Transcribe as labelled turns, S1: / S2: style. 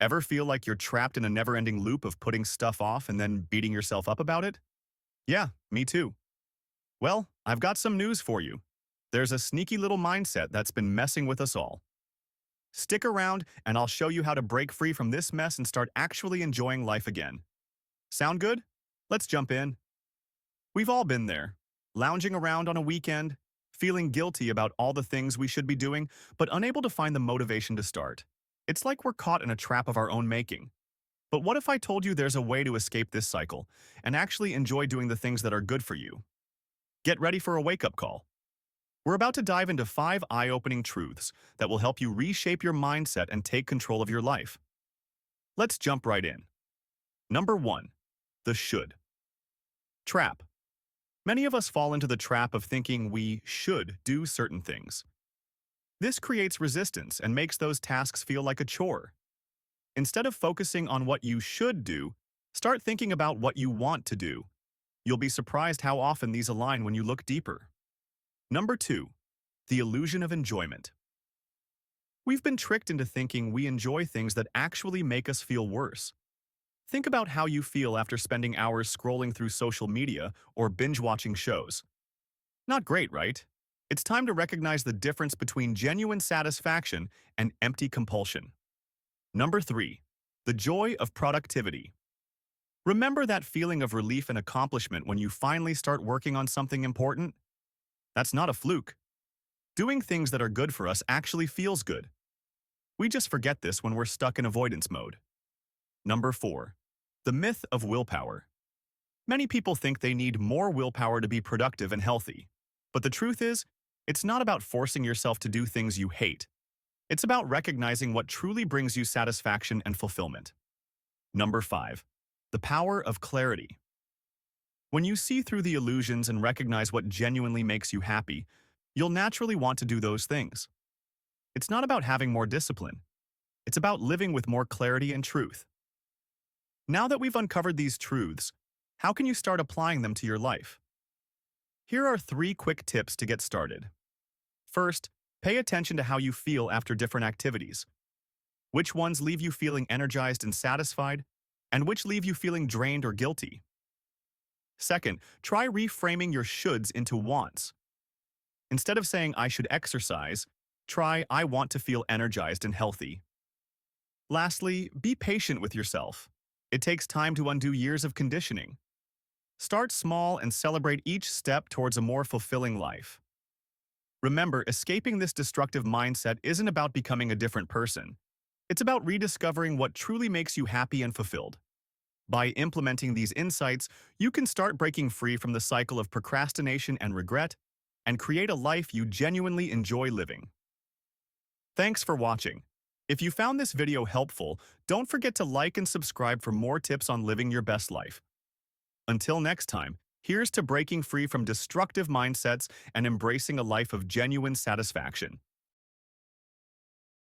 S1: Ever feel like you're trapped in a never-ending loop of putting stuff off and then beating yourself up about it? Yeah, me too. Well, I've got some news for you. There's a sneaky little mindset that's been messing with us all. Stick around and I'll show you how to break free from this mess and start actually enjoying life again. Sound good? Let's jump in. We've all been there, lounging around on a weekend, feeling guilty about all the things we should be doing, but unable to find the motivation to start. It's like we're caught in a trap of our own making. But what if I told you there's a way to escape this cycle and actually enjoy doing the things that are good for you? Get ready for a wake-up call. We're about to dive into 5 eye-opening truths that will help you reshape your mindset and take control of your life. Let's jump right in. Number 1. The should trap. Many of us fall into the trap of thinking we should do certain things. This creates resistance and makes those tasks feel like a chore. Instead of focusing on what you should do, start thinking about what you want to do. You'll be surprised how often these align when you look deeper. Number 2. The illusion of enjoyment. We've been tricked into thinking we enjoy things that actually make us feel worse. Think about how you feel after spending hours scrolling through social media or binge-watching shows. Not great, right? It's time to recognize the difference between genuine satisfaction and empty compulsion. Number 3. The joy of productivity. Remember that feeling of relief and accomplishment when you finally start working on something important? That's not a fluke. Doing things that are good for us actually feels good. We just forget this when we're stuck in avoidance mode. Number 4. The myth of willpower. Many people think they need more willpower to be productive and healthy. But the truth is, it's not about forcing yourself to do things you hate. It's about recognizing what truly brings you satisfaction and fulfillment. Number 5. The power of clarity. When you see through the illusions and recognize what genuinely makes you happy, you'll naturally want to do those things. It's not about having more discipline. It's about living with more clarity and truth. Now that we've uncovered these truths, how can you start applying them to your life? Here are 3 quick tips to get started. First, pay attention to how you feel after different activities. Which ones leave you feeling energized and satisfied, and which leave you feeling drained or guilty? Second, try reframing your shoulds into wants. Instead of saying, I should exercise, try, I want to feel energized and healthy. Lastly, be patient with yourself. It takes time to undo years of conditioning. Start small and celebrate each step towards a more fulfilling life. Remember, escaping this destructive mindset isn't about becoming a different person. It's about rediscovering what truly makes you happy and fulfilled. By implementing these insights, you can start breaking free from the cycle of procrastination and regret and create a life you genuinely enjoy living. Thanks for watching. If you found this video helpful, don't forget to like and subscribe for more tips on living your best life. Until next time, here's to breaking free from destructive mindsets and embracing a life of genuine satisfaction.